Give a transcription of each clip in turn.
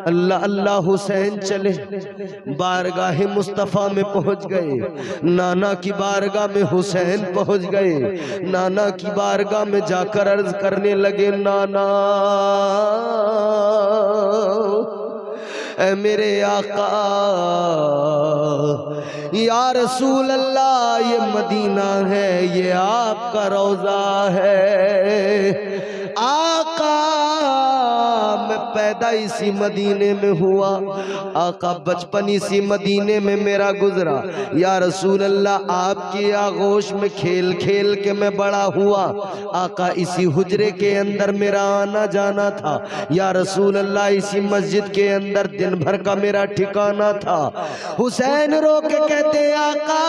अल्लाह अल्लाह हुसैन चले बारगाह मुस्तफ़ा में पहुंच गए। नाना की बारगाह में हुसैन पहुंच गए। नाना की बारगाह में जाकर अर्ज करने लगे, नाना ऐ मेरे आका, या रसूल अल्लाह, ये मदीना है, ये आपका रोज़ा है। आका मैं पैदा इसी मदीने में हुआ, आका बचपन इसी मदीने में मेरा गुजरा। या रसूल अल्लाह आपकी आगोश में खेल खेल के मैं बड़ा हुआ। आका इसी हुजरे के अंदर मेरा आना जाना था। या रसूल अल्लाह इसी मस्जिद के अंदर दिन भर का मेरा ठिकाना था। हुसैन रो के कहते, आका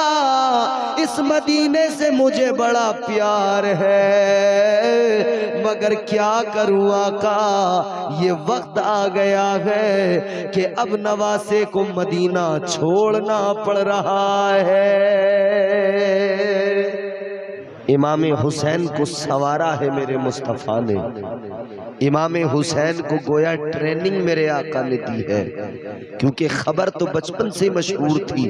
इस मदीने से मुझे बड़ा प्यार है, मगर क्या करूं आका, ये वक्त आ गया है कि अब नवासे को मदीना छोड़ना पड़ रहा है। इमाम हुसैन को सवारा है मेरे मुस्तफ़ा ने। इमाम हुसैन को गोया ट्रेनिंग मेरे आका ने दी है, क्योंकि खबर तो बचपन से मशहूर थी,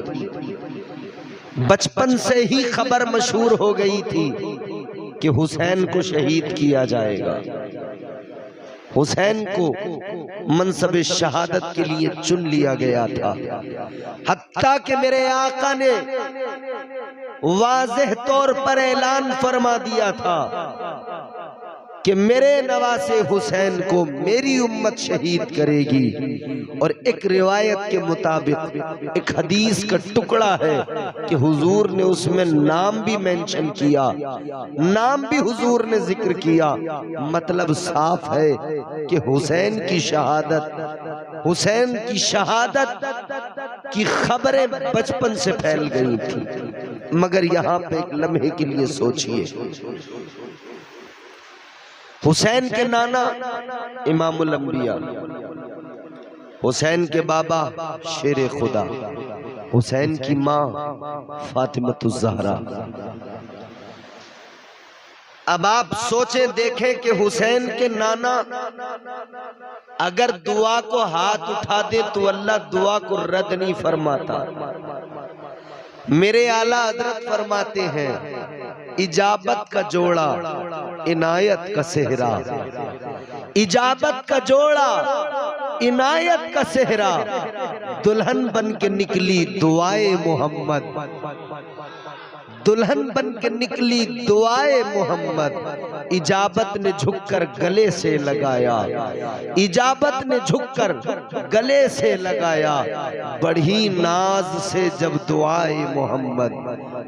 बचपन से ही खबर मशहूर हो गई थी कि हुसैन को शहीद किया जाएगा। हुसैन को मनसब शहादत के लिए चुन लिया गया था। हत्ता कि मेरे आका ने वाज़ेह तौर पर ऐलान फरमा दिया था कि मेरे नवासे हुसैन को मेरी उम्मत शहीद करेगी। और एक रिवायत के मुताबिक एक हदीस का टुकड़ा है कि हुजूर ने उसमें नाम भी मेंशन किया, नाम भी हुजूर ने जिक्र किया। मतलब साफ है कि हुसैन की शहादत की खबरें बचपन से फैल गई थी। मगर यहाँ पे एक लम्हे के लिए सोचिए, हुसैन के नाना इमामुल अंबिया, हुसैन के बाबा शेर खुदा, हुसैन की माँ फातिमतुज़ ज़हरा। अब आप सोचें देखें कि हुसैन के नाना अगर दुआ को हाथ उठा दे तो अल्लाह दुआ को रद्द नहीं फरमाता। मेरे आला हजरत फरमाते हैं, इजाबत का जोड़ा इनायत का सेहरा, इजाबत का जोड़ा इनायत का सेहरा, दुल्हन बन के निकली दुआए मोहम्मद, दुल्हन बन के निकली दुआए मोहम्मद। इजाबत ने झुककर गले से लगाया, इजाबत ने झुककर गले से लगाया, बढ़ी नाज से जब दुआए मोहम्मद।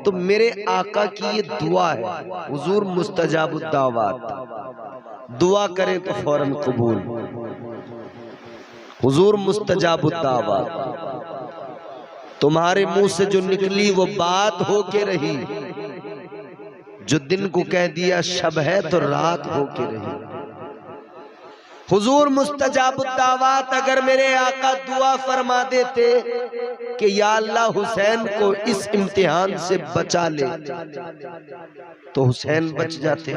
तो मेरे आका की ये दुआ है, हुजूर मुस्तजाबुद्दावात, दुआ करें तो फौरन कबूल। हुजूर मुस्तजाबुद्दावात, तुम्हारे मुंह से जो निकली वो बात हो के रही, जो दिन को कह दिया शब है तो रात हो के रही। हुजूर मुस्तजाबुद्दावात, अगर मेरे आका दुआ फरमा देते कि या अल्लाह हुसैन को इस इम्तिहान से बचा ले, तो हुसैन बच जाते।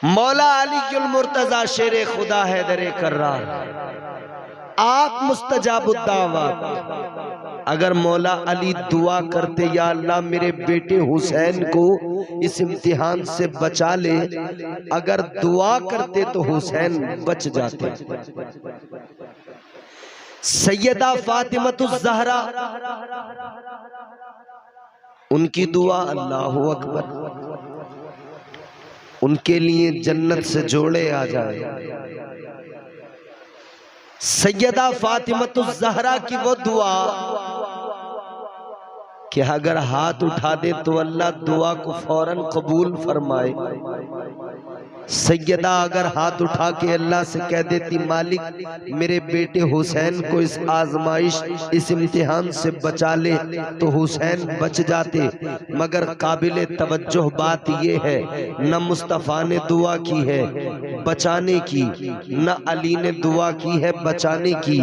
मौला अली कुल मुर्तजा शेर खुदा हैदर कर्रार, आप मुस्तजाबुद्दावात, अगर मौला अली दुआ करते या अल्लाह मेरे बेटे हुसैन को इस इम्तिहान से बचा ले, अगर दुआ करते तो हुसैन बच जाते। सैयदा फातिमतुज़ ज़हरा, उनकी दुआ अल्लाहु अकबर, उनके लिए जन्नत से जोड़े आ जाए। सैयदा फातिमतुज़ ज़हरा की वो दुआ कि अगर हाथ उठा दे तो अल्लाह दुआ को फौरन कबूल फरमाए। सैयदा अगर हाथ उठा के अल्लाह से कह देती, मालिक मेरे बेटे हुसैन को इस आजमाइश, इस इम्तिहान से बचा ले, तो हुसैन बच जाते। मगर काबिल तवज्जो बात यह है, न मुस्तफ़ा ने दुआ की है बचाने की, न अली ने दुआ की है बचाने की,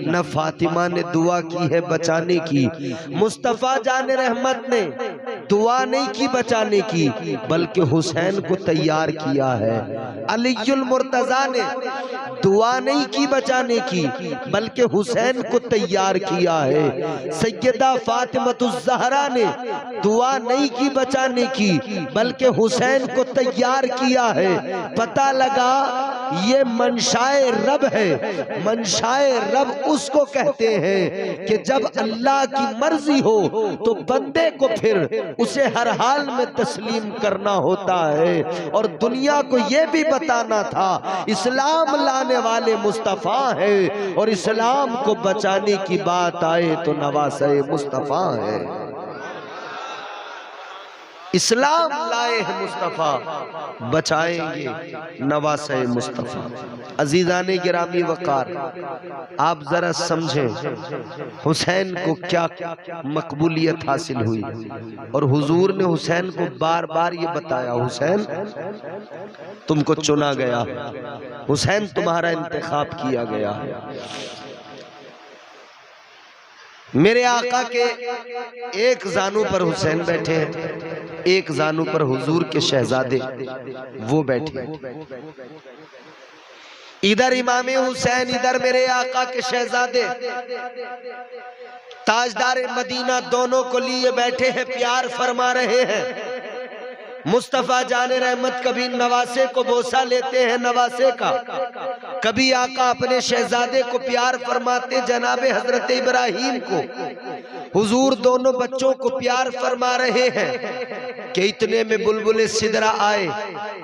न फातिमा ने दुआ की है बचाने की। मुस्तफ़ा जान रहमत ने दुआ नहीं की बचाने की, बल्कि हुसैन को तैयार किया है। अलीयुल मुर्तजा ने दुआ नहीं की बचाने की, बल्कि हुसैन को तैयार किया है। सैयदा फातिमतुज़ ज़हरा ने दुआ नहीं की बचाने की, बल्कि हुसैन को तैयार किया है। पता लगा ये मंशाए रब है। मंशाए रब उसको कहते हैं कि जब अल्लाह की मर्जी हो तो बंदे को फिर उसे हर हाल में तस्लीम करना होता है। और दुनिया को यह भी बताना था इस्लाम लाने वाले मुस्तफ़ा है, और इस्लाम को बचाने की बात आए तो नवासे मुस्तफ़ा है। इस्लाम लाए हैं मुस्तफ़ा, बचाएंगे नवासे मुस्तफ़ा। अजीज़ाने गिरामी वक़ार, आप जरा समझें हुसैन को क्या मकबूलियत हासिल हुई। और हुजूर ने हुसैन को बार बार ये बताया, हुसैन तुमको चुना गया, हुसैन तुम्हारा इंतखाब किया गया है। मेरे आका के एक जानू पर हुसैन बैठे हैं, एक जानू पर हुजूर के शहजादे वो बैठे। इधर इमाम हुसैन, इधर मेरे आका के शहजादे ताजदार मदीना दोनों को लिए बैठे हैं, प्यार फरमा रहे हैं। मुस्तफ़ा जाने रहमत कभी नवासे को बोसा लेते हैं नवासे का, कभी आका अपने शहजादे को प्यार फरमाते जनाबे हजरत इब्राहीम को। हुजूर दोनों बच्चों को प्यार फरमा रहे हैं कि इतने में बुलबुल सिदरा आए,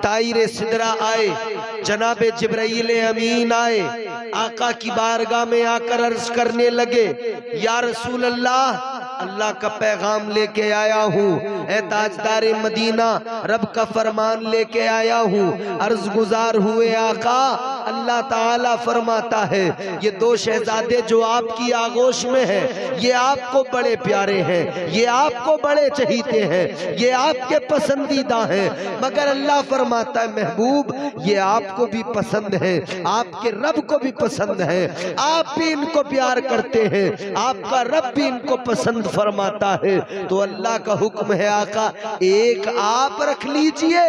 ताइर सिदरा आए, जनाबे जिब्राईल अमीन आए, आका की बारगाह में आकर अर्ज करने लगे, या रसूल अल्लाह, अल्लाह का पैगाम लेके आया हूँ। ए ताजदार मदीना, रब का फरमान लेके आया हूँ। अर्ज गुजार हुए आका, अल्लाह ताला फरमाता है ये दो शहजादे जो आपकी आगोश में हैं, ये आपको बड़े प्यारे हैं, ये आपको बड़े चहीते हैं, ये आपके पसंदीदा हैं। मगर अल्लाह फरमाता है महबूब, ये आपको भी पसंद है, आपके रब को भी पसंद है, आप भी इनको प्यार करते हैं, आपका रब भी इनको पसंद फरमाता है। तो अल्लाह का हुक्म है आका, एक आप रख लीजिए,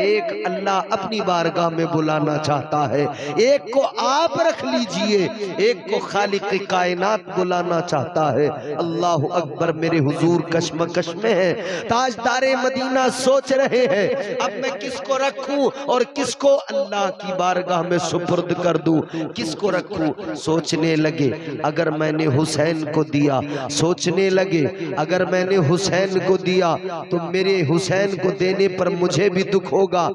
एक अल्लाह अपनी बारगाह में बुलाना चाहता है। एक को आप रख लीजिए, एक को खालिक कायनात बुलाना चाहता है। अल्लाह अकबर। मेरे हुजूर कश्मकश में है, ताजदारे मदीना सोच रहे हैं अब मैं किसको रखूं और किसको अल्लाह की बारगाह में सुपुर्द कर दूं, किसको रखूं। सोचने लगे अगर मैंने हुसैन को दिया, सोचने लगे अगर मैंने हुसैन को दिया तो मेरे हुसैन को देने पर मुझे भी दुख होगा,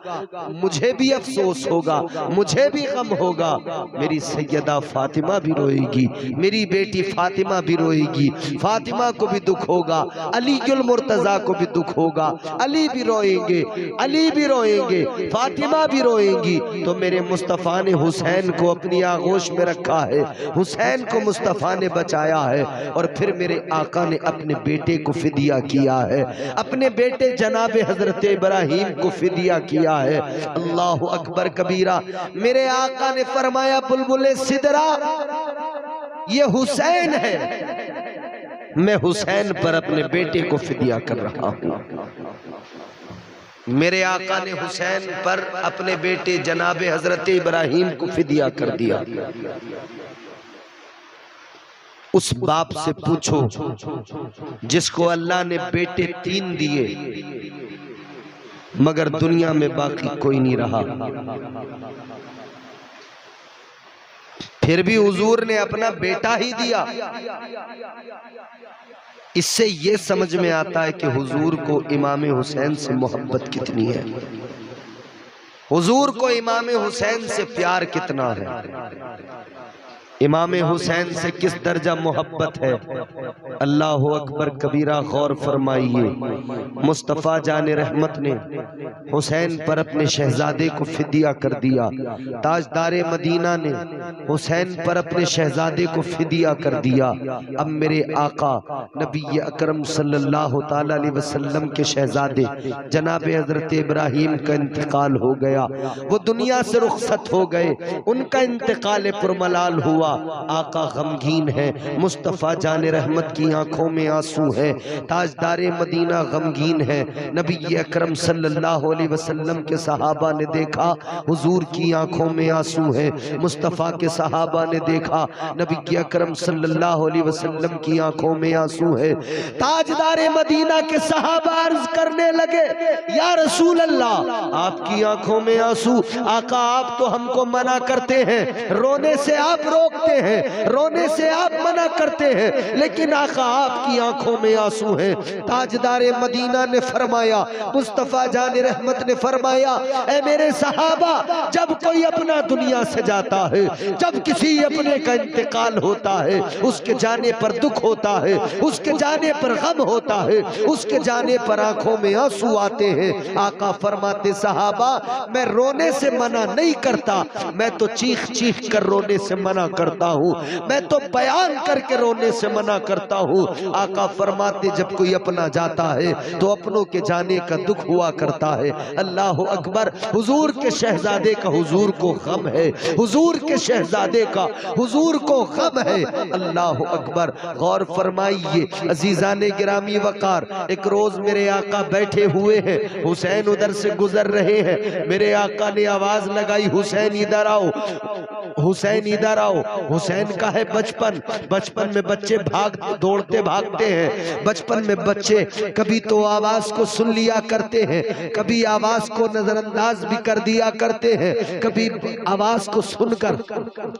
मुझे भी अफसोस होगा, मुझे भी गम होगा, मेरी सैयदा फातिमा भी रोएगी, मेरी बेटी फातिमा भी रोएगी, फातिमा को भी दुख होगा, अलीयुल मुर्तजा को भी दुख होगा, अली भी रोएंगे, अली भी रोएंगे, फातिमा भी रोएंगी। तो मेरे मुस्तफ़ा ने हुसैन को अपनी आगोश में रखा है, हुसैन को मुस्तफ़ा ने बचाया है। और फिर मेरे आका ने अपने बेटे को फिदिया किया है, अपने बेटे जनाबे हजरत इब्राहीम को फिदिया किया है। अल्लाह अकबर कबीरा। मेरे आका ने फरमाया बुलबुल सिदरा ये हुसैन है, मैं हुसैन पर अपने बेटे को फिदिया कर रहा हूं। मेरे आका ने हुसैन पर अपने बेटे जनाबे हजरत इब्राहीम को फिदिया कर दिया। उस बाप से पूछो जिसको अल्लाह ने बेटे 3 दिए मगर दुनिया में बाकी कोई नहीं रहा, फिर भी हुजूर ने अपना बेटा ही दिया। इससे ये समझ में आता है कि हुजूर को इमाम हुसैन से मोहब्बत कितनी है, हुजूर को इमाम हुसैन से प्यार कितना है, इमाम हुसैन से किस दर्जा मोहब्बत है। अल्लाह अकबर कबीरा। गौर फरमाइए, मुस्तफ़ा जाने रहमत ने हुसैन पर अपने शहजादे को फिदिया कर दिया, ताजदारे मदीना ने हुसैन पर अपने शहजादे को फिदिया कर दिया। अब मेरे आका नबी अकरम सल्लल्लाहु ताला अलैहि वसल्लम के शहजादे जनाबे हजरत इब्राहीम का इंतकाल हो गया, वो दुनिया से रुखसत हो गए, उनका इंतकाल पुरमलाल हुआ। हुआ, आका गमगीन है, मुस्तफ़ा जान रहमत की आंखों में आंसू है, ताजदारे मदीना गमगीन है। नबी अकरम सल्लल्लाहु अलैहि वसल्लम के सहाबा ने देखा, हुजूर की आंखों में आंसू है। मुस्तफ़ा के सहाबा ने देखा, नबी अकरम सल्लल्लाहु अलैहि वसल्लम की आंखों में आंसू है। ताजदारे मदीना के सहाबा अर्ज करने लगे, या रसूल अल्लाह, आपकी आंखों में आंसू, आका आप तो हमको मना करते हैं, रोने से आप रोकते हैं, रोने से आप मना करते हैं, लेकिन आका आपकी आंखों में आंसू हैं। ताजदारे मदीना ने फरमाया, मुस्तफ़ा जान रहमत ने फरमाया, ऐ मेरे सहाबा, जब कोई अपना दुनिया से जाता है, जब किसी अपने का इंतकाल होता है, उसके जाने पर दुख होता है, उसके जाने पर गम होता है, उसके जाने पर आंखों में आंसू आते हैं। आका फरमाते, सहाबा मैं रोने से मना नहीं करता, मैं तो चीख चीख कर रोने से मना करता हूँ, मैं तो बयान करके रोने से मना करता हूँ। आका फरमाते, जब कोई अपना जाता है तो अपनों के जाने का दुख हुआ करता है। अल्लाह अकबर, हुजूर के शहजादे का हुजूर को गम है, हुजूर के शहजादे का हुजूर को गम है। अल्लाह अकबर, गौर फरमाइए अजीजाने गिरामी वकार, एक रोज मेरे आका बैठे हुए हैं, हुसैन उधर से गुजर रहे हैं, मेरे आका ने आवाज लगाई, हुसैन इधर आओ, हुसैन इधर आओ। हुसैन का है बचपन, बचपन में बच्चे दौड़ते भागते हैं, बचपन में बच्चे कभी तो आवाज को सुन लिया करते हैं, कभी आवाज को नजरअंदाज भी कर दिया करते हैं, कभी आवाज को सुनकर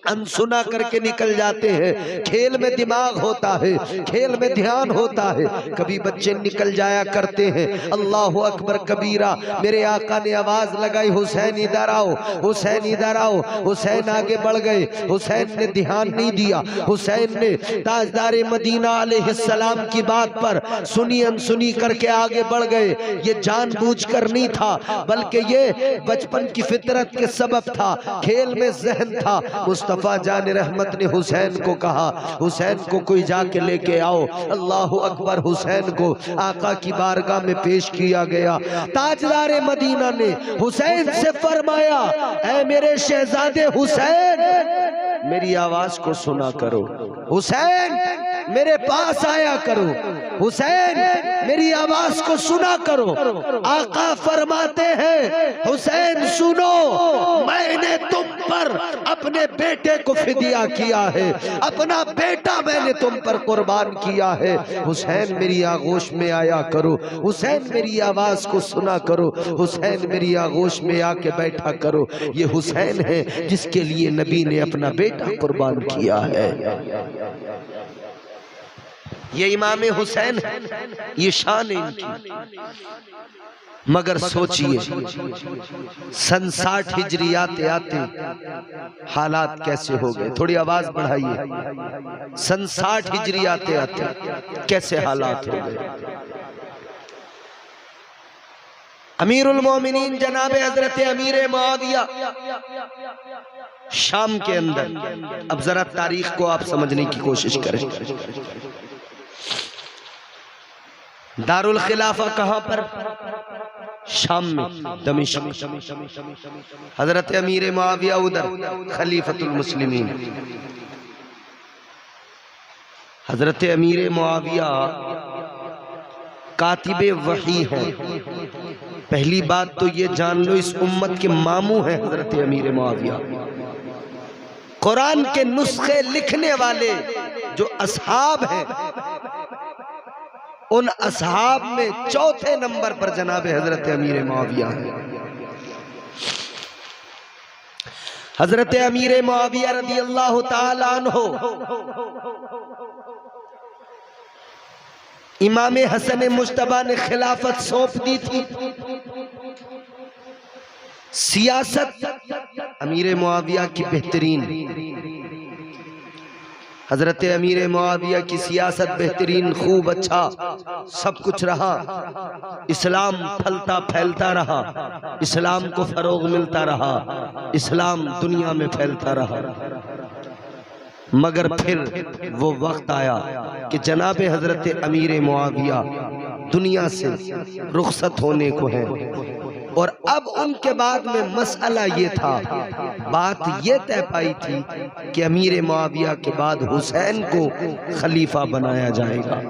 अनसुना करके निकल जाते हैं। खेल में दिमाग होता है, खेल में ध्यान होता है, कभी बच्चे निकल जाया करते हैं। अल्लाह अकबर कबीरा, मेरे आका ने आवाज लगाई, हुसैन इधर आओ, हुसैन इधर आओ। हुसैन आगे बढ़ गए, हुसैन ने ध्यान नहीं दिया, हुसैन ने ताजदारे मदीना अलैहिस्सलाम की बात पर सुनी अनसुनी करके आगे बढ़ गए। ये जानबूझकर नहीं था, बल्कि ये बचपन की फितरत के सबब था, खेल में जहन था। मुस्तफ़ा जान रहमत ने हुसैन को कहा, हुसैन को कोई जाके लेके आओ। अल्लाह अकबर, हुसैन को आका की बारगाह में पेश किया गया। ताजदारे मदीना ने हुसैन से फरमाया, ऐ मेरे शहजादे हुसैन, मेरी आवाज को सुना करो, हुसैन मेरे पास आया करो, हुसैन मेरी आवाज को सुना करो। आका फरमाते हैं, हुसैन सुनो, मैंने तुम पर अपने बेटे को फिदिया किया है, अपना बेटा मैंने तुम पर कुर्बान किया है। हुसैन मेरी आगोश में आया करो, हुसैन मेरी आवाज को सुना करो, हुसैन मेरी आगोश में आके बैठा करो। ये हुसैन है जिसके लिए नबी ने अपना बेटा कुर्बान किया है। ये इमाम हुसैन है, ये शान है इनकी। मगर सोचिए, सन 60 हिजरी आते आते हालात कैसे हो गए। थोड़ी आवाज बढ़ाइए। सन 60 हिजरी आते आते कैसे हालात हो गए। अमीरुल मोमिनीन जनाब हजरत अमीर मुआविया शाम के अंदर, अब जरा तारीख को आप समझने की कोशिश करें। दारुल खिलाफा कहां पर? शाम में, दमिश्क। हजरत अमीर मुआविया उधर, खलीफतुल मुस्लिमीन। हजरत अमीर मुआविया कातिबे वही है। पहली बात तो ये जान लो, इस उम्मत के मामू हैं हजरत अमीर मुआविया। कुरान के नुस्खे लिखने वाले जो असहाब हैं, उन असहाब में चौथे नंबर पर जनाब हजरत अमीर मुआविया है। हजरत अमीर मुआविया रदी अल्लाह ताला अन्हु इमाम हसन मुज्तबा ने खिलाफत सौंप दी थी। सियासत अमीर मुआविया की बेहतरीन, हजरत अमीर मुआविया की सियासत बेहतरीन, खूब अच्छा सब कुछ रहा। इस्लाम फलता फैलता रहा, इस्लाम को फरोग मिलता रहा, इस्लाम दुनिया में फैलता रहा। मगर फिर वो वक्त आया कि जनाब हजरत अमीर मुआविया दुनिया से रुखसत होने को है। और अब उनके बाद में मसला ये था, बात ये तय पाई थी कि अमीर मुआविया के बाद हुसैन को खलीफा बनाया जाएगा।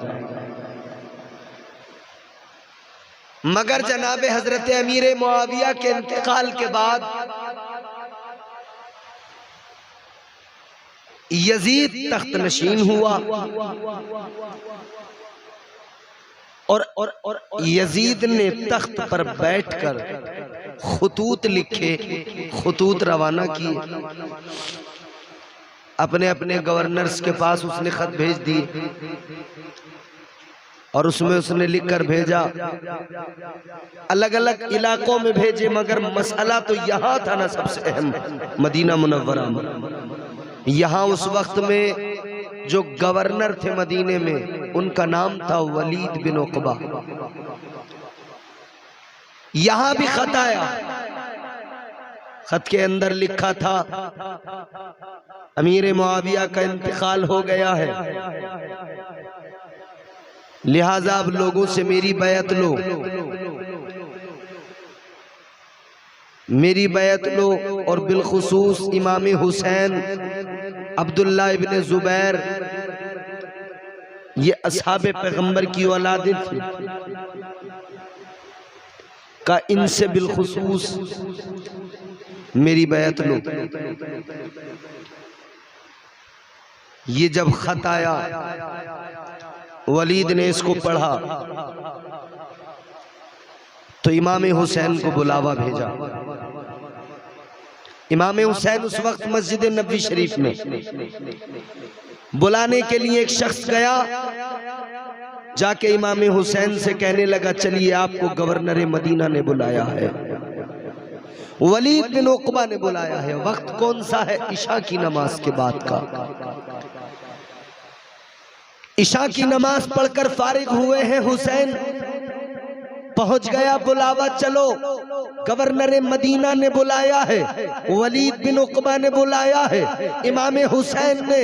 मगर जनाब हजरत अमीर मुआविया के इंतकाल के बाद यजीद तख्त नशीन हुआ और यजीद ने तख्त पर बैठकर खुतूत लिखे, खुतूत रवाना किए। अपने अपने गवर्नर्स के पास उसने खत भेज दिए और उसमें उसने लिखकर भेजा, अलग अलग इलाकों में भेजे, मगर मसला तो यहाँ था ना सबसे अहम, मदीना मुनव्वरा में। यहाँ उस वक्त में जो गवर्नर थे मदीने में, उनका नाम था वलीद बिन उक़बा। यहाँ भी खत आया, खत के अंदर लिखा था अमीर मुआविया का इंतकाल हो गया है, लिहाजा अब लोगों से मेरी बैत लो, मेरी बैत लो। और बिलखुसूस इमाम हुसैन अब्दुल्ला इब्न जुबैर, ये असहाबे पैगंबर की औलादें थी, का इनसे बिलखुसूस मेरी बैत लो। ये जब खत आया, वलीद ने इसको पढ़ा तो इमाम हुसैन को बुलावा भेजा। इमाम हुसैन उस वक्त मस्जिद नबवी शरीफ में, बुलाने के लिए एक शख्स गया, जाके इमाम हुसैन से कहने लगा, चलिए आपको गवर्नर मदीना ने बुलाया है, वलीद बिन उक़बा ने बुलाया है। वक्त कौन सा है? इशा की नमाज के बाद का। इशा की नमाज पढ़कर फारिग हुए हैं हुसैन, पहुंच गया बुलावा, चलो गवर्नर मदीना ने बुलाया है, वलीद बिन उक़बा ने बुलाया है। इमाम हुसैन ने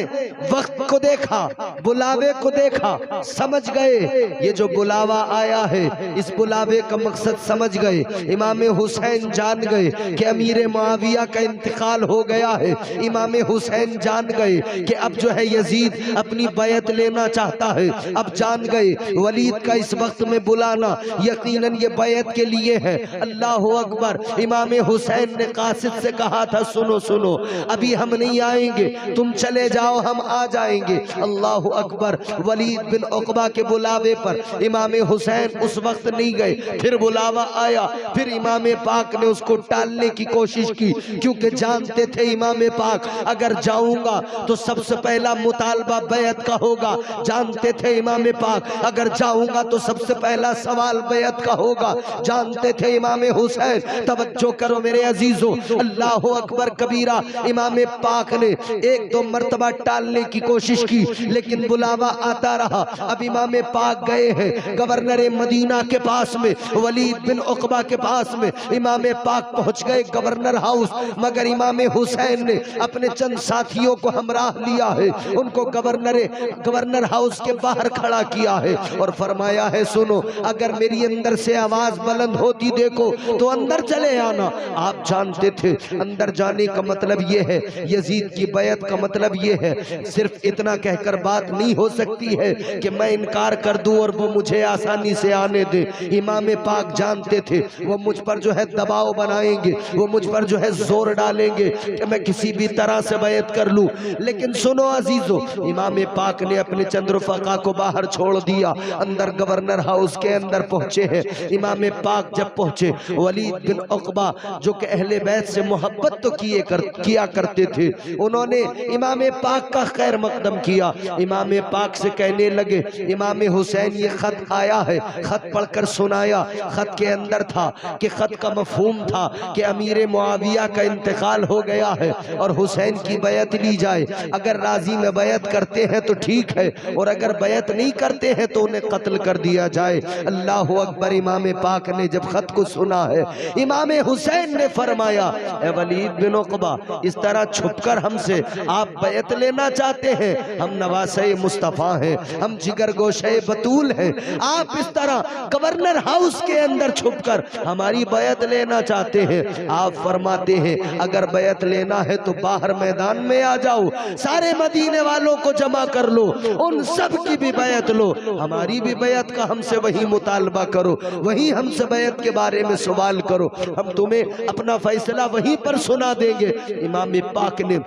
वक्त को देखा, बुलावे को देखा, समझ गए ये जो बुलावा आया है, इस बुलावे का मकसद समझ गए। इमाम हुसैन जान गए कि अमीर मुआविया का इंतकाल हो गया है। इमाम हुसैन जान गए कि अब जो है यजीद अपनी बैत लेना चाहता है। अब जान गए वलीद का इस वक्त में बुलाना यकीनन ये बैत के लिए है। अल्लाह अकबर। इमाम हुसैन ने कासिद से कहा था, सुनो सुनो, अभी हम नहीं आएंगे, तुम चले जाओ, हम आ जाएंगे। अल्लाह अकबर। वलीद बिन उक़बा के बुलावे पर इमाम हुसैन उस वक्त नहीं गए। फिर बुलावा आया, फिर इमाम पाक ने उसको टालने की कोशिश की, क्योंकि जानते थे इमाम पाक अगर जाऊंगा तो सबसे पहला मुतालबा बैत का होगा। जानते थे इमाम पाक अगर जाऊंगा तो सबसे पहला सवाल बैत का होगा। जानते थे इमाम हुसैन, तवज्जो करो मेरे अजीजों, अल्लाह अकबर कबीरा। इमाम पाक ने एक दो मर्तबा टालने की कोशिश की, लेकिन बुलावा आता रहा। अब इमाम पाक गए हैं गवर्नर मदीना के पास में, वलीद बिन उक़बा के पास में। इमाम पाक पहुंच गए गवर्नर हाउस, मगर इमाम हुसैन ने अपने चंद साथियों को हमराह लिया है, उनको गवर्नर हाउस के बाहर खड़ा किया है और फरमाया है, सुनो, अगर मेरी अंदर से आवाज बुलंद होती देखो तो अंदर चले आना। आप जानते थे अंदर जाने का मतलब ये है, यजीद की बैत का मतलब ये है। सिर्फ इतना कहकर बात नहीं हो सकती है कि मैं इनकार कर दूं और वो मुझे आसानी से आने दे। इमाम पाक जानते थे वो मुझ पर जो है दबाव बनाएंगे, वो मुझ पर जो है जोर डालेंगे कि मैं किसी भी तरह से बैत कर लूं। लेकिन सुनो अजीजों, इमाम पाक ने अपने चंद्रफका को बाहर छोड़ दिया, अंदर गवर्नर हाउस के अंदर पहुंचे हैं। इमाम पाक जब पहुंचे, वलीद बिन उक़बा जो कि अहले बैत से मोहब्बत तो किया करते थे, उन्होंने इमाम पाक का खैर मकदम किया। इमाम पाक से कहने लगे, इमाम हुसैन ये खत आया है, खत पढ़कर सुनाया। खत के अंदर था कि खत का मफहूम था कि अमीर मुआविया का इंतकाल हो गया है और हुसैन की बैत ली जाए। अगर राजी में बैत करते हैं तो ठीक है, और अगर बैत नहीं करते हैं तो उन्हें कत्ल कर दिया जाए। अल्लाह अकबर। इमाम पाक ने जब खत को सुना है, इमाम हुसैन ने फरमाया, ए वलीद बिन उक़बा, इस तरह छुपकर हमसे आप बैत लेना चाहते हैं? हम नवासे मुस्तफ़ा हैं, हम जिगर गोशे बतूल हैं, आप इस तरह गवर्नर हाउस के अंदर छुपकर हमारी बैत लेना चाहते हैं? आप फरमाते हैं अगर बैत लेना है तो बाहर मैदान में आ जाओ, सारे मदीने वालों को जमा कर लो, उन सब की भी बैत लो, हमारी भी बैत का हमसे वही मुतालबा करो, वही हमसे बैत के बारे में सवाल करो, हम तुम्हें अपना फैसला वहीं पर सुना देंगे। इमाम पाक ने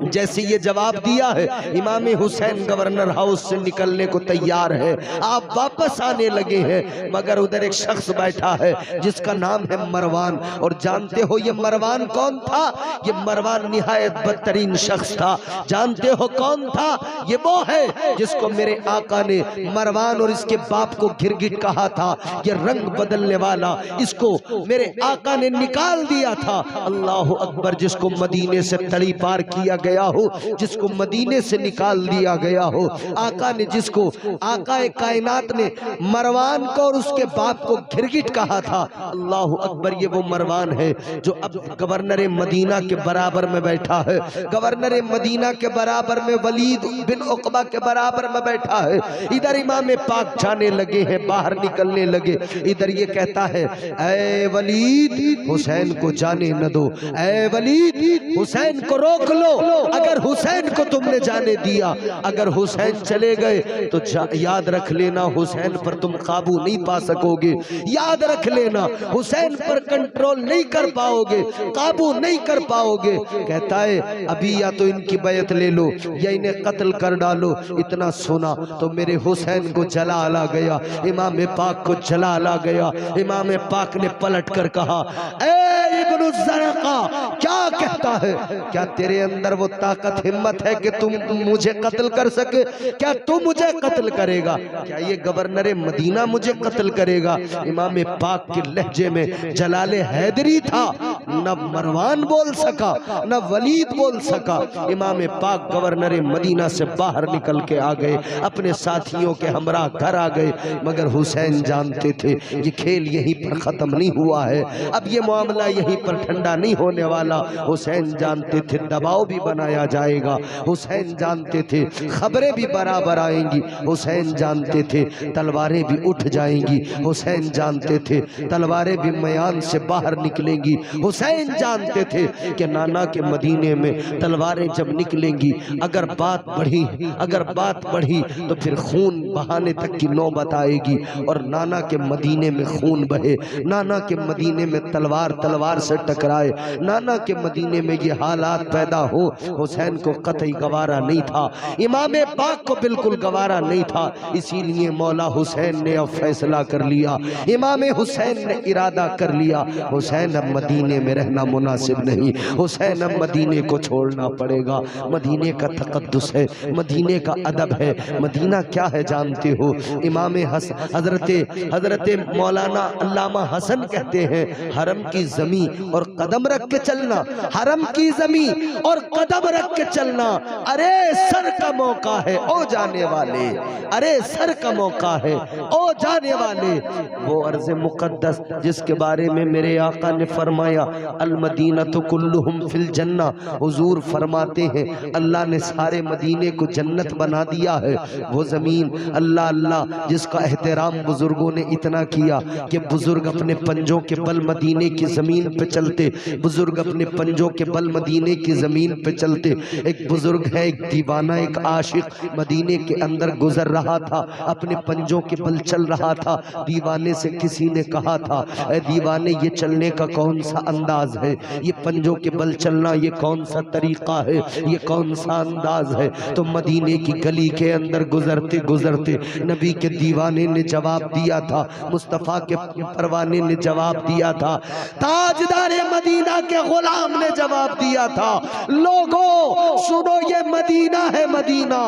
जैसे ये जवाब दिया है, इमाम हुसैन गवर्नर हाउस से निकलने को तैयार है, आप वापस आने लगे हैं, मगर उधर एक शख्स बैठा है जिसका नाम है मरवान। और जानते हो ये मरवान कौन था? ये मरवान निहायत बदतरीन शख्स था। जानते हो कौन था? ये वो है जिसको मेरे आका ने मरवान और इसके बाप को गिरगिट कहा था, ये रंग बदलने वाला, इसको मेरे आका ने निकाल दिया था। अल्लाह अकबर, जिसको मदीने से तड़ी पार किया गया हो, जिसको मदीने से निकाल दिया गया हो, आका ने जिसको, आका कायनात ने मरवान को और उसके बाप को गिरगिट कहा था। अल्लाह अकबर, ये वो मरवान है जो अब गवर्नर मदीना के बराबर में बैठा है, गवर्नर मदीना के बराबर में, वलीद बिन उक़बा के बराबर में बैठा है। इधर इमाम पाक जाने लगे हैं, बाहर निकलने लगे, इधर ये कहता है, ऐ वलीद हुसैन को जाने न दो, ऐ वलीद हुसैन को रोक लो, अगर हुसैन को तुमने जाने दिया, अगर हुसैन चले गए तो याद रख लेना हुसैन पर तुम काबू नहीं पा सकोगे, याद रख लेना हुसैन पर कंट्रोल नहीं कर पाओगे, काबू नहीं कर पाओगे। कहता है अभी या तो इनकी बैत ले लो या इन्हें कत्ल कर डालो। इतना सुना तो मेरे हुसैन को जलाल आ गया, इमाम पाक को जलाल आ गया। इमाम पाक ने पलट कर कहा, ए इब्नु ज़रक़ा, क्या कहता है? क्या तेरे अंदर वो ताकत हिम्मत है कि तुम मुझे कत्ल कर सके? क्या तू मुझे कत्ल करेगा? क्या ये गवर्नर मदीना मुझे कत्ल करेगा? इमाम पाक के लहजे में जलाले हैदरी था, न मरवान बोल सका, न वलीद बोल सका। इमाम पाक गवर्नर मदीना से बाहर निकल के आ गए, अपने साथियों के हमरा घर आ गए, मगर हुसैन जानते थे ये खेल यहीं पर खत्म नहीं हुआ है, अब ये मामला यहीं पर ठंडा नहीं होने वाला। हुसैन जानते थे दबाव भी बनाया जाएगा, हुसैन जानते थे खबरें भी बराबर आएंगी, हुसैन जानते थे तलवारें भी उठ जाएंगी, हुसैन जानते थे तलवारें भी मैदान से बाहर निकलेंगी, हुसैन जानते थे कि नाना के मदीने में तलवारें जब निकलेंगी, अगर बात बढ़ी तो फिर खून बहाने तक की नौबत आएगी, और नाना के मदीने में खून बहे, नाना के मदीने में तलवार से टकराए, नाना के मदीने में ये हालात पैदा हो, हुसैन को कतई गवारा नहीं था, इमाम पाक को बिल्कुल गवारा नहीं था। इसीलिए मौला हुसैन ने अब फैसला कर लिया, इमाम हुसैन ने इरादा कर लिया, हुसैन अब मदीने में रहना मुनासिब नहीं, हुसैन अब मदीने को छोड़ना पड़ेगा। मदीने का तकद्दुस है, मदीने का अदब है। मदीना क्या है जानते हो? इमाम हजरत मौलाना अल्लामा हसन कहते हैं, हरम की जमी और कदम रख के चलना, हरम की जमी और कदम रख के चलना, अरे सर का मौका है ओ जाने वाले, अरे सर का मौका है ओ जाने वाले। वो अर्ज़ मुक़द्दस जिसके बारे में मेरे आका ने फरमाया, अल मदीनतु कुल्लुहुम फिल जन्ना, हुजूर फरमाते हैं अल्लाह ने सारे मदीने को जन्नत बना दिया है। वो ज़मीन अल्लाह अल्लाह जिसका एहतराम बुजुर्गों ने इतना किया कि बुजुर्ग अपने पंजों के बल मदीने की ज़मीन पे चलते, बुजुर्ग अपने पंजों के बल मदीने की ज़मीन पे चलते। एक बुजुर्ग है, एक दीवाना, एक आशिक मदीने के अंदर गुजर रहा था, अपने पंजों के बल चल रहा था। दीवाने से किसी ने कहा था, ए दीवाने ये चलने का कौन सा अंदाज है, ये पंजों के बल चलना ये कौन सा तरीका है, ये कौन सा अंदाज है? तो मदीने की गली के अंदर गुजरते गुजरते नबी के दीवाने ने जवाब दिया था, मुस्तफ़ा के परवाने ने जवाब दिया था, ताजदारे मदीना के गुलाम ने जवाब दिया था, लोगों सुनो ये मदीना है, मदीना,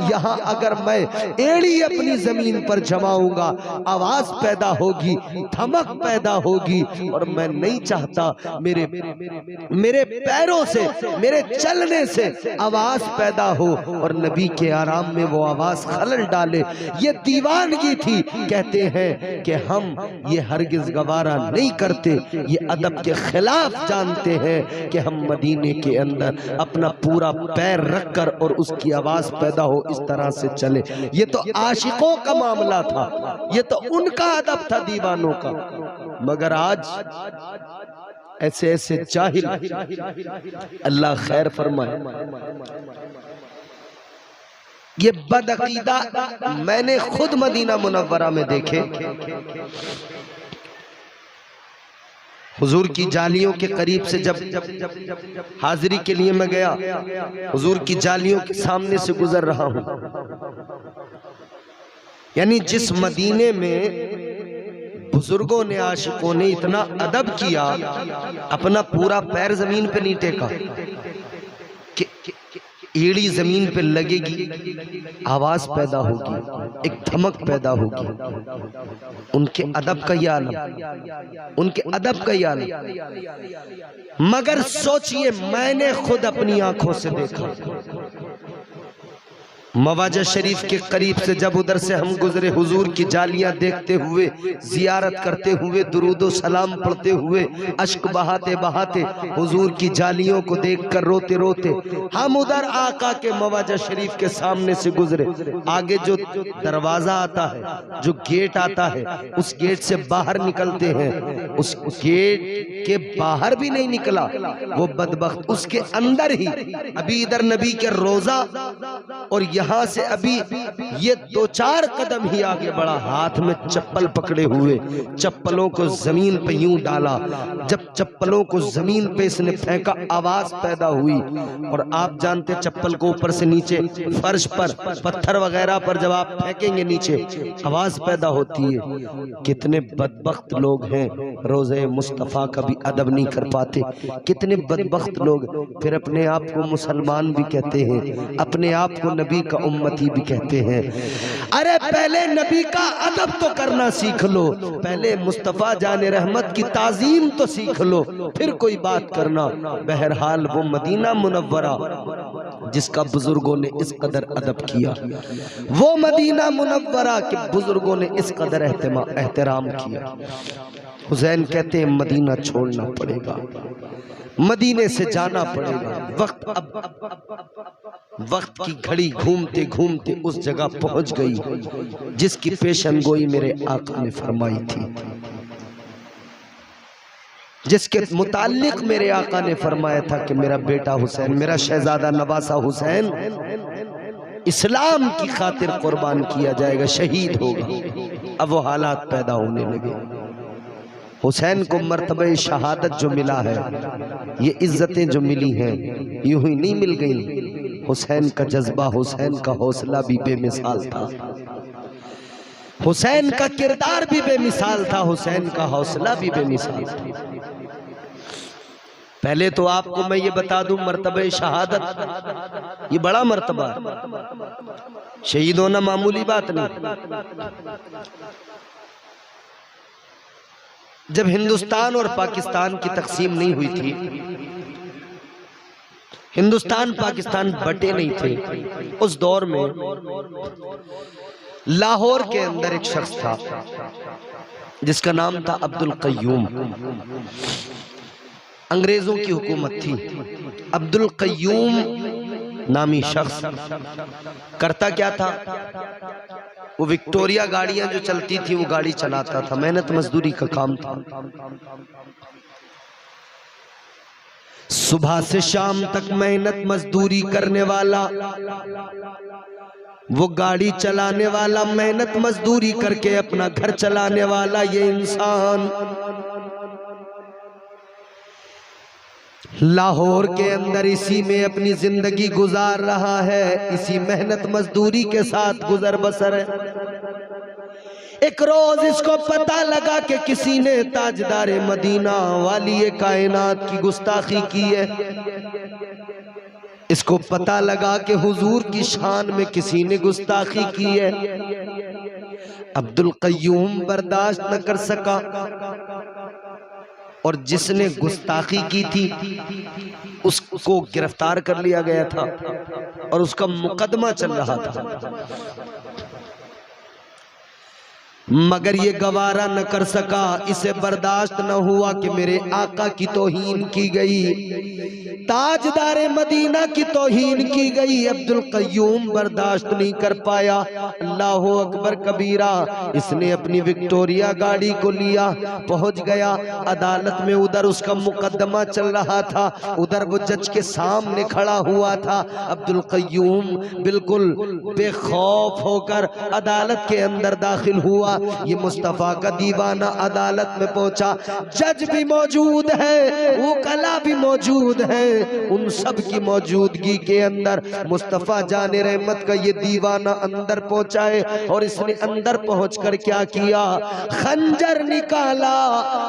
यहाँ अगर मैं एड़ी अपनी जमीन पर जमाऊंगा आवाज पैदा होगी, धमक पैदा होगी, और मैं नहीं चाहता मेरे पैरों से, मेरे चलने से आवाज पैदा हो और नबी के आराम में वो आवाज खलल डाले। ये दीवानगी थी। कहते हैं कि हम ये हरगिज गवारा नहीं करते, ये अदब के खिलाफ जानते हैं कि हम मदीने के अंदर अपना पूरा पैर रखकर और उसकी आवाज पैदा हो इस तरह से चले। ये तो आशिकों का मामला था, ये तो उनका अदब था दीवानों का। मगर आज ऐसे ऐसे जाहिल, अल्लाह खैर फरमाए, ये बदअकीदा मैंने खुद मदीना मुनव्वरा में देखे। हुजूर की जालियों के करीब से जब हाजिरी के लिए मैं गया, हुजूर की जालियों के सामने से गुजर रहा हूं, यानी जिस मदीने में बुजुर्गों ने, आशिकों ने इतना अदब किया, अपना पूरा पैर जमीन पे नहीं टेका कि एड़ी जमीन पे लगेगी, आवाज पैदा होगी, एक धमक पैदा होगी। उनके अदब का ये आलम, उनके अदब का ये आलम। मगर सोचिए, मैंने खुद अपनी आंखों से देखा, मवाजा शरीफ के करीब से जब उधर से हम गुजरे, हुजूर की जालियां देखते हुए, जियारत करते हुए, दुरूदो सलाम पढ़ते हुए, अश्क बहाते बहाते हुजूर की जालियों को देखकर रोते रोते हम उधर आका के मवाजा शरीफ के सामने से गुजरे। आगे जो दरवाजा आता है, जो गेट आता है, उस गेट से बाहर निकलते हैं, उस गेट के बाहर भी नहीं निकला वो बदबख्त, उसके अंदर ही अभी इधर नबी के रोजा और यहां से अभी ये 2-4 कदम ही आगे बढ़ा, हाथ में चप्पल पकड़े हुए, चप्पलों को जमीन पे यूं डाला। जब चप्पलों को जमीन पे इसने फेंका, आवाज पैदा हुई। और आप जानते, चप्पल को ऊपर से नीचे फर्श पर, पत्थर वगैरह पर जब आप फेंकेंगे नीचे, आवाज पैदा होती है। कितने बदबख्त लोग हैं, रोज़े मुस्तफ़ा का भी अदब नहीं कर पाते। कितने बदबख्त लोग फिर अपने आप को मुसलमान भी कहते हैं, अपने आप को नबी का उम्मती भी कहते हैं। अरे पहले नबी का अदब तो करना सीख लो, पहले मुस्तफा जाने रहमत की ताजीम तो सीख लो, फिर कोई बात करना। बहरहाल वो मदीना मुनव्वरा जिसका बुजुर्गों ने इस कदर अदब किया, वो मदीना मुनव्वरा के बुजुर्गों ने इस कदर एहतराम किया। हुसैन कहते हैं मदीना छोड़ना पड़ेगा, मदीने से जाना पड़ेगा। वक्त की घड़ी घूमते घूमते उस जगह पहुंच गई जिसकी पेशन गोई मेरे आका ने फरमाई थी, जिसके मुताल्लिक मेरे आका ने फरमाया था कि मेरा बेटा हुसैन, मेरा शहजादा नवासा हुसैन इस्लाम की खातिर कुर्बान किया जाएगा, शहीद होगा। अब वो हालात पैदा होने लगे। हुसैन को मर्तबे शहादत जो मिला है, ये इज्जतें जो मिली हैं, यूं ही नहीं मिल गई। हुसैन का जज्बा, हुसैन का हौसला भी बेमिसाल था, हुसैन का किरदार भी बेमिसाल था, हुसैन का हौसला भी बेमिसाल था। पहले तो आपको मैं ये बता दूं, मर्तबे शहादत ये बड़ा मर्तबा है, शहीद होना मामूली बात नहीं। जब हिंदुस्तान और पाकिस्तान की तकसीम नहीं हुई थी, हिंदुस्तान पाकिस्तान बटे नहीं थे, उस दौर में लाहौर के अंदर एक शख्स था जिसका नाम था अब्दुल कय्यूम। अंग्रेजों की हुकूमत थी। अब्दुल कय्यूम नामी शख्स करता क्या था, वो विक्टोरिया गाड़ियां जो चलती थी वो गाड़ी चलाता था, मेहनत मजदूरी का काम था। सुबह से शाम तक मेहनत मजदूरी करने वाला, वो गाड़ी चलाने वाला, मेहनत मजदूरी करके अपना घर चलाने वाला ये इंसान लाहौर के अंदर इसी में अपनी जिंदगी गुजार रहा है, इसी मेहनत मजदूरी के साथ गुजर बसर है। एक रोज इसको पता लगा कि किसी ने ताजदार मदीना वाली कायनात की गुस्ताखी की है। इसको पता लगा कि हुजूर की शान में किसी ने गुस्ताखी की है। अब्दुल कय्यूम बर्दाश्त न कर सका और जिसने गुस्ताखी की थी उसको गिरफ्तार कर लिया गया था और उसका मुकदमा चल रहा था। मगर ये गवारा न कर सका, इसे बर्दाश्त न हुआ कि मेरे आका की तौहीन की गई, ताजदारे मदीना की तौहीन की गई। अब्दुल कय्यूम बर्दाश्त नहीं कर पाया। अल्लाह अकबर कबीरा। इसने अपनी विक्टोरिया गाड़ी को लिया, पहुंच गया अदालत में। उधर उसका मुकदमा चल रहा था, उधर वो जज के सामने खड़ा हुआ था। अब्दुल कय्यूम बिल्कुल बेखौफ होकर अदालत के अंदर दाखिल हुआ। ये मुस्तफ़ा का दीवाना अदालत में पहुंचा, जज भी मौजूद है, वकला भी मौजूद है। उन सब की मौजूदगी के अंदर मुस्तफ़ा जाने रहमत का ये दीवाना अंदर पहुंचा है। और इसने अंदर पहुंचकर क्या किया, खंजर निकाला।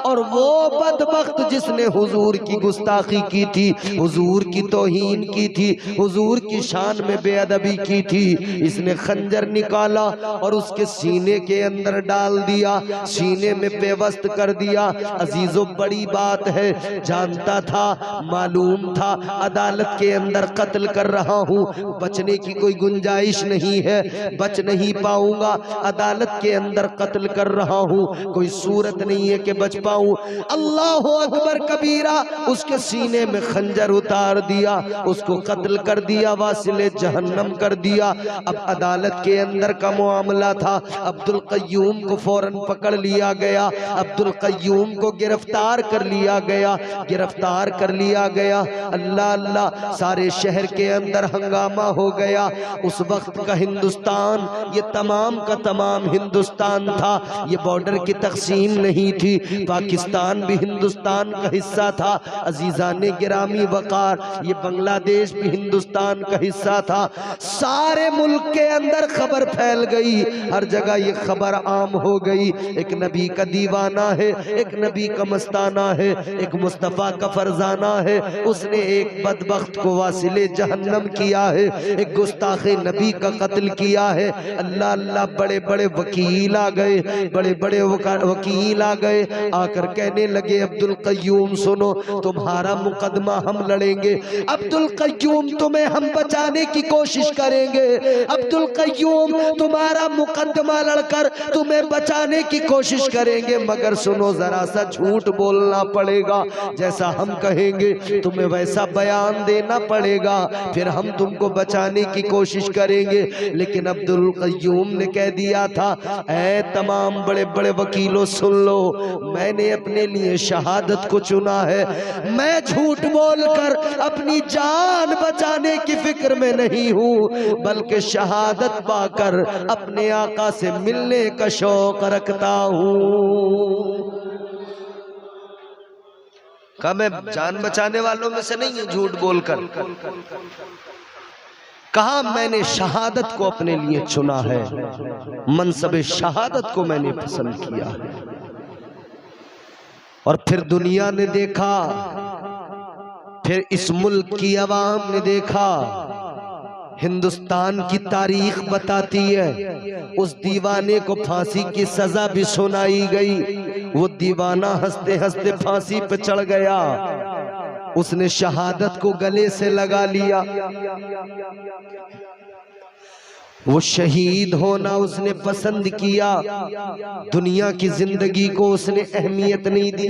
और वो बदबख्त जिसने हुजूर की गुस्ताखी की थी, हुजूर की तौहीन की थी, हुजूर की शान में बेअदबी की थी, इसने खंजर निकाला और उसके सीने के अंदर डाल दिया, सीने में पेवस्त कर दिया। अजीजों बड़ी बात है, जानता था, मालूम था अदालत के अंदर कत्ल कर रहा हूँ, बचने की कोई गुंजाइश नहीं है, बच नहीं पाऊंगा। अदालत के अंदर कत्ल कर रहा हूँ, कोई सूरत नहीं है कि बच पाऊं। अल्लाह अकबर कबीरा। उसके सीने में खंजर उतार दिया, उसको कत्ल कर दिया, वासिले जहन्नम कर दिया। अब अदालत के अंदर का मामला था, अब्दुल कय्यूम को फौरन पकड़ लिया गया, अब्दुल कय्यूम को गिरफ्तार कर लिया गया, गिरफ्तार कर लिया गया। अल्लाह अल्लाह, सारे शहर के अंदर हंगामा हो गया। उस वक्त का हिंदुस्तान, ये तमाम का तमाम हिंदुस्तान था, ये बॉर्डर की तकसीम नहीं थी, पाकिस्तान भी हिंदुस्तान का हिस्सा था। अजीजाने गिरामी वकार, ये बांग्लादेश भी हिंदुस्तान का हिस्सा था। सारे मुल्क के अंदर खबर फैल गई, हर जगह ये खबर आम हो गई। एक नबी का दीवाना है, एक नबी का मस्ताना है, एक मुस्तफ़ा का फरजाना है, उसने एक बदबख्त को वासिले जहन्नम किया है, एक गुस्ताखे नबी का कत्ल किया है। अल्लाह अल्लाह, बड़े बड़े वकील आ गए, बड़े बड़े वकील आ गए, आकर कहने लगे अब्दुल कय्यूम सुनो, तुम्हारा मुकदमा हम लड़ेंगे, अब्दुल कय्यूम तुम्हें हम बचाने की कोशिश करेंगे, अब्दुल कय्यूम तुम्हारा मुकदमा लड़कर तुम्हें बचाने की कोशिश करेंगे, मगर सुनो जरा सा झूठ बोलना पड़ेगा, जैसा हम कहेंगे तुम्हें वैसा बयान देना पड़ेगा, फिर हम तुमको बचाने की कोशिश करेंगे। लेकिन अब्दुल कय्यूम ने कह दिया था, ऐ तमाम बड़े बड़े वकीलों सुन लो, मैंने अपने लिए शहादत को चुना है, मैं झूठ बोलकर अपनी जान बचाने की फिक्र में नहीं हूँ, बल्कि शहादत पाकर अपने आका से मिलने का शौक रखता हूँ। कहा मैं जान बचाने वालों में से नहीं हूँ झूठ बोलकर, कहा मैंने शहादत को अपने लिए चुना है, मनसबे शहादत को मैंने पसंद किया है। और फिर दुनिया ने देखा, फिर इस मुल्क की आवाम ने देखा, हिंदुस्तान की तारीख बताती है उस दीवाने को फांसी की सजा भी सुनाई गई। वो दीवाना हंसते हंसते फांसी पे चढ़ गया, उसने शहादत को गले से लगा लिया। वो शहीद होना उसने पसंद किया, दुनिया की जिंदगी को उसने अहमियत नहीं दी।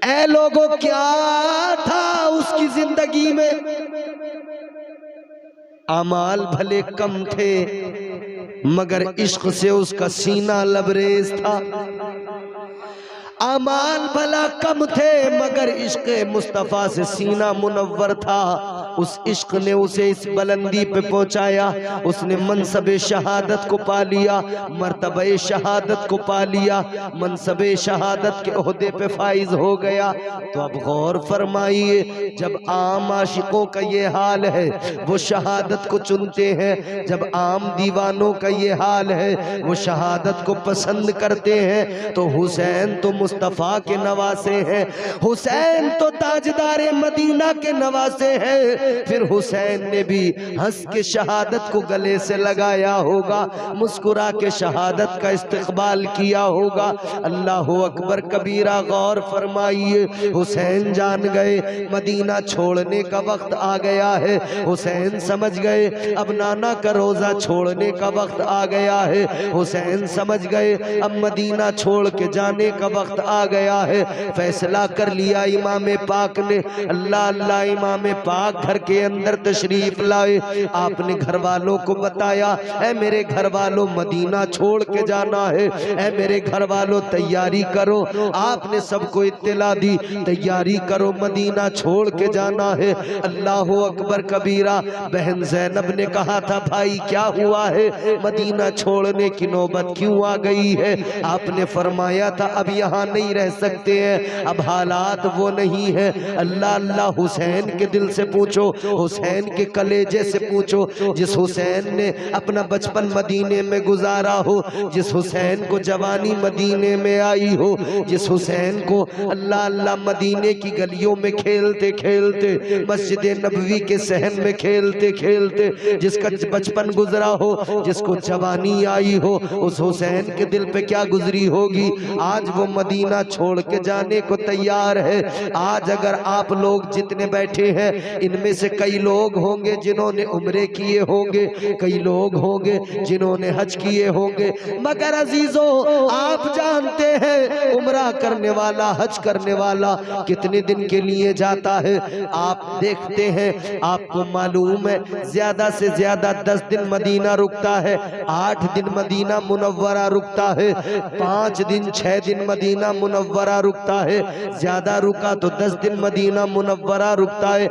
ऐ लोगों, क्या था उसकी जिंदगी में? अमाल भले कम थे, मगर इश्क से उसका सीना लबरेज था। अमाल भला कम थे, मगर इश्क मुस्तफ़ा से सीना मुनव्वर था। उस इश्क ने उसे इस बुलंदी पे पहुंचाया, उसने मनसबे शहादत को पा लिया, मर्तबे शहादत को पा लिया, मनसबे शहादत के ओहदे पे फाइज हो गया। तो अब गौर फरमाइए, जब आम आशिकों का ये हाल है वो शहादत को चुनते हैं, जब आम दीवानों का ये हाल है वो शहादत को पसंद करते हैं, तो हुसैन तो मुस्तफ़ा के नवासे हैं, हुसैन तो ताजदारे मदीना के नवासे हैं, फिर हुसैन ने भी हंस के शहादत को गले से लगाया होगा, मुस्कुरा के शहादत का इस्तकबाल किया होगा। अल्लाह अकबर कबीरा। गौर फरमाइए, हुसैन जान गए मदीना छोड़ने का वक्त आ गया है। हुसैन समझ गए अब नाना का रोजा छोड़ने का वक्त आ गया है। हुसैन समझ गए अब मदीना छोड़ के जाने का वक्त आ गया है। फैसला कर लिया इमाम पाक ने। अल्लाह अल्लाह, इमाम पाक घर के अंदर तशरीफ लाए। आपने घर वालों को बताया, ऐ मेरे घर वालों मदीना छोड़ के जाना है, ऐ मेरे घर वालों तैयारी करो। आपने सबको इत्तला दी, तैयारी करो मदीना छोड़ के जाना है। अल्लाह अकबर कबीरा। बहन ज़ैनब ने कहा था, भाई क्या हुआ है, मदीना छोड़ने की नौबत क्यों आ गई है? आपने फरमाया था अब यहाँ नहीं रह सकते हैं, अब हालात वो नहीं है। अल्लाह अल्लाह, हुसैन के दिल से पूछो, हुसैन के कलेजे से पूछो, जिस हुसैन ने अपना बचपन मदीने में गुजारा हो, जिस हुसैन को जवानी मदीने में आई हो, जिस हुसैन को अल्लाह अल्लाह मदीने की गलियों में खेलते खेलते, मस्जिद नबवी के सहन में खेलते खेलते जिसका बचपन गुजरा हो, जिसको जवानी आई हो, उस हुसैन के दिल पे क्या गुजरी होगी। आज वो मदीना छोड़ के जाने को तैयार है। आज अगर आप लोग जितने बैठे हैं, इनमें से कई लोग होंगे जिन्होंने उम्रे किए होंगे, कई लोग होंगे जिन्होंने हज किए होंगे, मगर अजीजों आप जानते हैं उम्रा करने वाला, हज करने वाला कितने दिन के लिए जाता है? आप देखते हैं, आपको मालूम है ज्यादा से ज्यादा 10 दिन मदीना रुकता है, 8 दिन मदीना मुनव्वरा रुकता है, 5 दिन 6 दिन मदीना मुनव्वरा रुकता है, ज्यादा रुका तो 10 दिन मदीना मुनव्वरा रुकता है।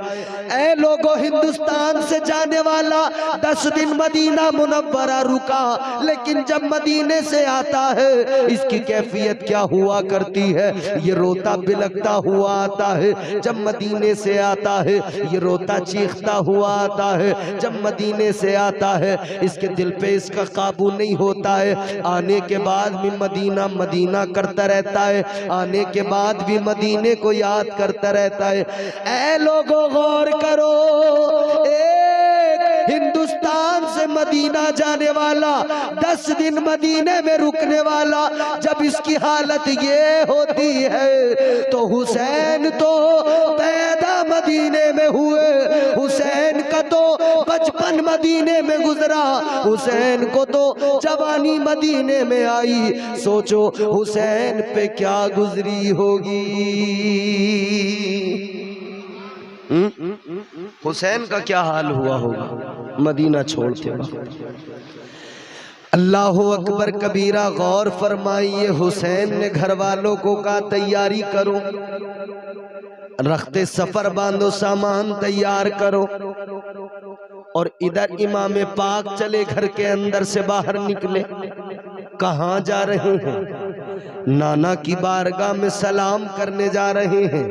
ऐ लोगों, हिंदुस्तान से जाने वाला 10 दिन मदीना मुनव्वरा रुका, लेकिन जब मदीने से आता है इसकी कैफियत क्या हुआ करती है? ये रोता बिलखता हुआ आता है। जब मदीने से आता है ये रोता चीखता हुआ आता है। जब मदीने से आता है इसके दिल पे इसका काबू नहीं होता है। आने के बाद भी मदीना मदीना करता रहता है, आने के बाद भी मदीने को याद करता रहता है। ऐ लोगों गौर करो, एक हिंदुस्तान से मदीना जाने वाला, 10 दिन मदीने में रुकने वाला, जब इसकी हालत ये होती है तो हुसैन तो पैदा मदीने में हुए, हुसैन का तो बचपन मदीने में गुजरा, हुसैन को तो जवानी मदीने में आई। सोचो हुसैन पे क्या गुजरी होगी। हुसैन का क्या हाल हुआ होगा मदीना छोड़ते वक्त। अल्लाह अकबर कबीरा। गौर फरमाइए, हुसैन ने घर वालों को कहा तैयारी करो, रखते सफर बांधो, सामान तैयार करो। और इधर इमाम पाक चले घर के अंदर से बाहर निकले। कहाँ जा रहे हैं? नाना की बारगाह में सलाम करने जा रहे हैं,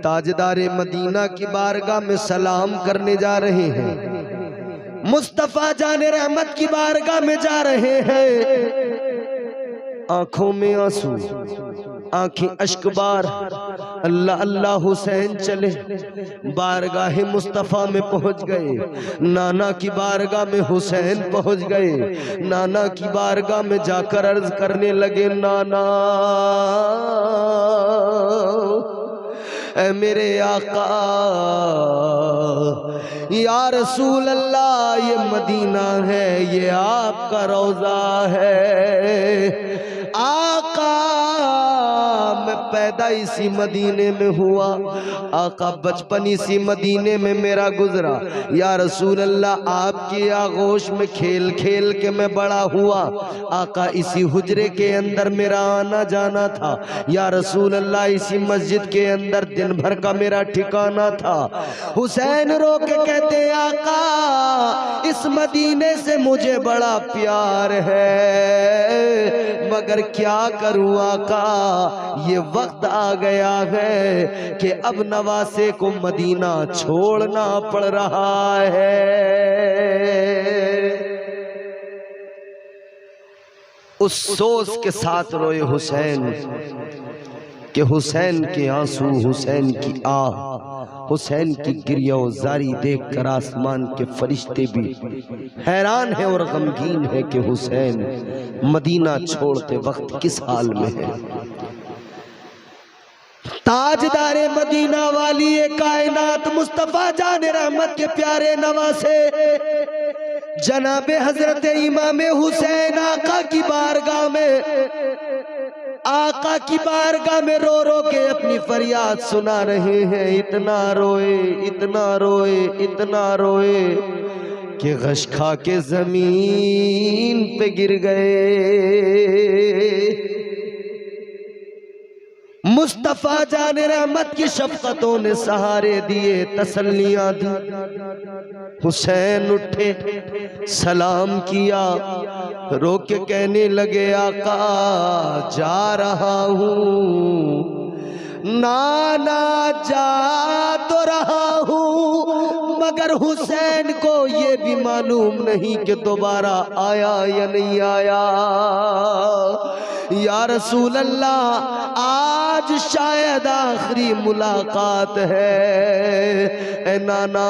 ताजदारे मदीना की बारगाह में सलाम करने जा रहे हैं, मुस्तफा जाने रहमत की बारगाह में जा रहे हैं। आंखों में आंसू, आंखें अश्कबार। अल्लाह अल्लाह, हुसैन चले बारगाह मुस्तफ़ा में पहुंच गए। नाना की बारगाह में हुसैन पहुंच गए। नाना की बारगाह में जाकर अर्ज करने लगे, नाना ऐ मेरे आका, या रसूल अल्लाह, ये मदीना है, ये आपका रोज़ा है। आका मैं पैदा इसी मदीने में हुआ, आका बचपन इसी मदीने में मेरा गुजरा। या रसूल अल्लाह, आपकी आगोश में खेल खेल के मैं बड़ा हुआ। आका इसी हुजरे के अंदर मेरा आना जाना था। या रसूल अल्लाह, इसी मस्जिद के अंदर दिन भर का मेरा ठिकाना था। हुसैन रो के कहते, आका इस मदीने से मुझे बड़ा प्यार है, मगर क्या करूं आका, ये वक्त आ गया है कि अब नवासे को मदीना छोड़ना पड़ रहा है। उस सोच के साथ रोए हुसैन कि हुसैन के आंसू, हुसैन की आह हुसैन की गिरियाजारी देखकर आसमान के फरिश्ते भी हैरान है और गमगीन है कि हुसैन मदीना छोड़ते वक्त किस हाल में है। ताजदारे मदीना वाली कायनात मुस्तफा जान रहमत के प्यारे नवासे जनाबे हजरत इमाम हुसैन आका की बारगाह में रो रो के अपनी फरियाद सुना रहे हैं। इतना रोए इतना रोए इतना रोए कि गश खा के जमीन पे गिर गए। मुस्तफा जान रहमत की शफकतों ने सहारे दिए, तसल्लियां दी। हुसैन उठे, सलाम किया, रो के कहने लगे आका जा रहा हूँ, नाना जा तो रहा हूँ, मगर हुसैन को ये भी मालूम नहीं कि दोबारा आया या नहीं आया। या रसूल अल्लाह आज शायद आखिरी मुलाकात है। ए नाना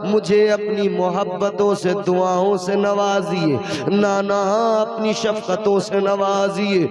मुझे अपनी मोहब्बतों से दुआओं से नवाजिए, नाना अपनी शफकतों से नवाजिए।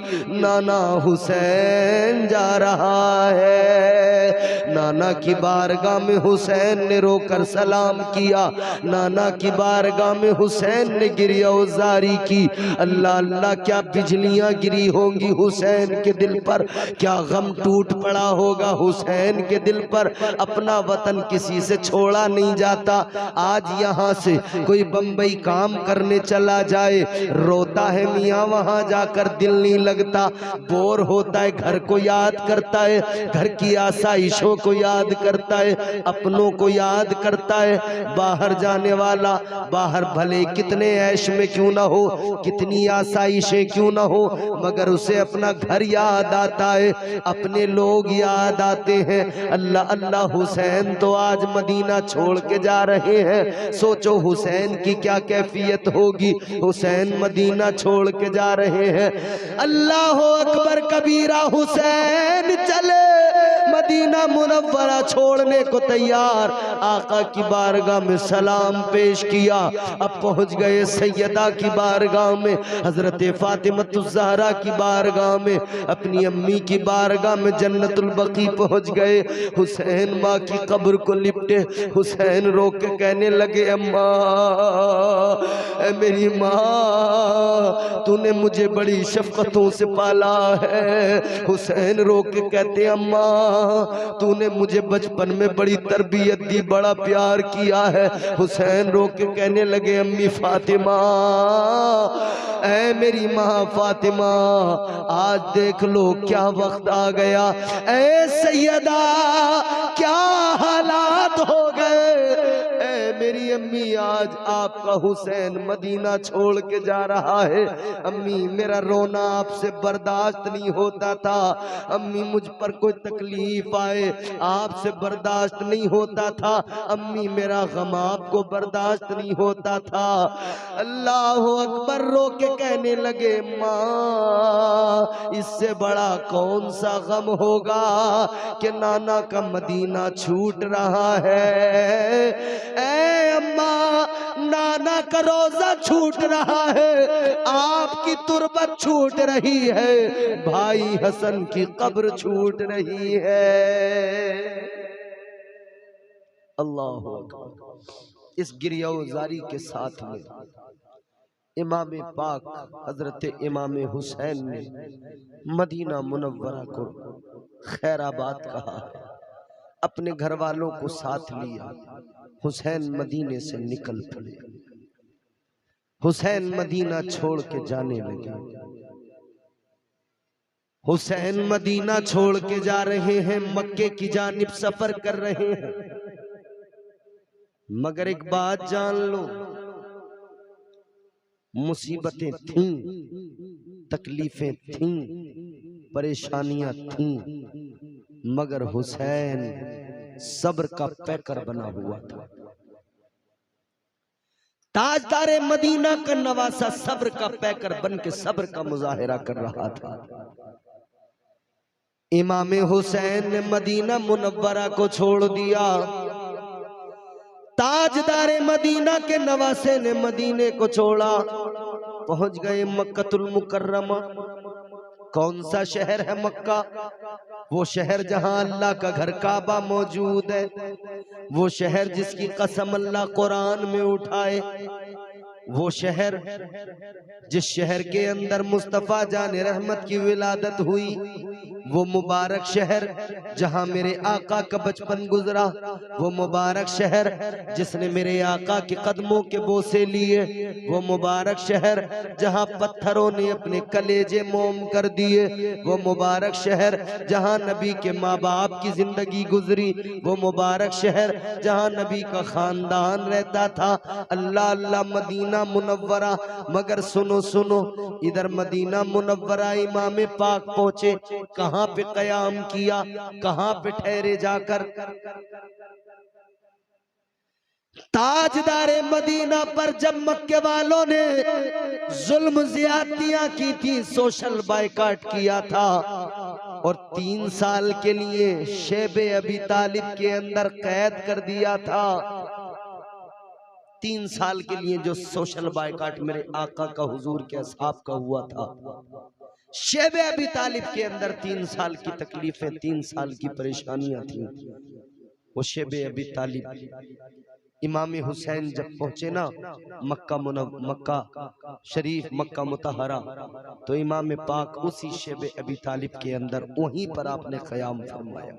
नाना हुसैन जा रहा है। नाना की बारगाह में हुसैन ने रोकर सलाम किया। नाना की बारगाह में हुसैन ने गिरियाजारी की। अल्लाह अल्लाह क्या बिजलियां गिरी होंगी हुसैन के दिल पर, क्या गम टूट पड़ा होगा हुसैन के दिल पर। अपना वतन किसी से छोड़ा नहीं जाता। आज यहाँ से कोई बम्बई काम करने चला जाए, रोता है मियाँ, वहां जाकर दिल नहीं लगता, बोर होता है, घर को याद करता है, घर की आसाइशों को याद करता है, अपनों को याद करता है। बाहर जाने वाला बाहर भले कितने ऐश में क्यों ना हो, कितनी आसाइशें क्यों ना हो, मगर उसे अपना घर याद आता है, अपने लोग याद आते हैं। अल्लाह अल्लाह हुसैन तो आज मदीना छोड़ के जा रहे हैं। सोचो हुसैन की क्या कैफियत होगी। हुसैन मदीना छोड़ के जा रहे हैं। अल्लाह अकबर कबीरा, हुसैन चले मदीना मुनव्वरा छोड़ने को तैयार। आका की बारगाह में सलाम पेश किया। अब पहुंच गए सैयदा की बारगाह में, हजरत फातिमतुज़्ज़हरा की बारगाह में, अपनी अम्मी की बारगाह में, जन्नतुल बकी पहुंच गए। हुसैन माँ की कब्र को लिपटे, हुसैन रो के कहने लगे अम्मा, मेरी माँ तूने मुझे बड़ी शफकतों से पाला है। हुसैन रो के कहते अम्मा तूने मुझे बचपन में बड़ी तरबियत दी, बड़ा प्यार किया है। हुसैन रो के कहने लगे अम्मी फातिमा, ऐ मेरी माँ फातिमा, आज देख लो क्या वक्त आ गया। ऐ सैयदा क्या हालात हो गए। ऐ मेरी अम्मी आज आपका हुसैन मदीना छोड़ के जा रहा है। अम्मी मेरा रोना आपसे बर्दाश्त नहीं होता था। अम्मी मुझ पर कोई तकलीफ आए आपसे बर्दाश्त नहीं होता था। अम्मी मेरा गम आपको बर्दाश्त नहीं होता था। अल्लाह अकबर रो के कहने लगे माँ इससे बड़ा कौन सा गम होगा कि नाना का मदीना छूट रहा है। ऐ अम्मा नाना का रोजा छूट रहा है, आपकी तुरबत छूट रही है, भाई हसन की कब्र छूट रही है। अल्लाह अकबर। इस गिरियाजारी के साथ में इमाम पाक हजरत इमाम हुसैन ने मदीना मुनव्वरा को खैराबाद कहा है। अपने घर वालों को साथ लिया, हुसैन मदीने से निकल पड़े। हुसैन मदीना छोड़ के जाने लगे। हुसैन मदीना छोड़ के जा रहे हैं, मक्के की जानिब सफर कर रहे हैं। मगर एक बात जान लो, मुसीबतें थीं, तकलीफें थीं, परेशानियां थीं, मगर हुसैन सब्र का पैकर बना हुआ था। ताजदारे मदीना का नवासा सब्र का पैकर बन के सब्र का मुजाहिरा कर रहा था। इमाम हुसैन ने मदीना मुनव्वरा को छोड़ दिया। ताजदारे मदीना के नवासे ने मदीने को छोड़ा, पहुंच गए मक्कतुल मुकर्रमा। कौन सा शहर है मक्का? वो शहर जहां अल्लाह का घर काबा मौजूद है, वो शहर जिसकी कसम अल्लाह कुरान में उठाए, वो शहर जिस शहर के अंदर मुस्तफ़ा जाने रहमत की विलादत हुई, वो मुबारक शहर जहां मेरे आका का बचपन गुजरा, वो मुबारक शहर जिसने मेरे आका के कदमों के बोसे लिए, वो मुबारक शहर जहां पत्थरों ने अपने कलेजे मोम कर दिए, वो मुबारक शहर जहां नबी के माँ बाप की जिंदगी गुजरी, वो मुबारक शहर जहां नबी का खानदान रहता था। अल्लाह अल्लाह मदीना मुनव्वरा। मगर सुनो सुनो, इधर मदीना मुनव्वरा इमाम पाक पहुंचे, कहां पे कयाम किया, कहां पे ठहरे जाकर? ताजदारे मदीना पर जब मक्के वालों ने जुल्म ज्यादतियां की थी, सोशल बायकाट किया था, और 3 साल के लिए शेबे अबी तालिब के अंदर कैद कर दिया था। 3 साल के लिए जो सोशल बायकाट मेरे आका का हुजूर के असहाब का हुआ था, शेबे अबी तालिब के अंदर 3 साल की तकलीफें, 3 साल की परेशानियां थी। वो शेबे अबी तालिब इमाम हुसैन जब पहुंचे ना मक्का शरीफ, मक्का मुतहरा, तो इमाम पाक उसी शेबे अबी तालिब के अंदर वहीं पर आपने क़याम फरमाया।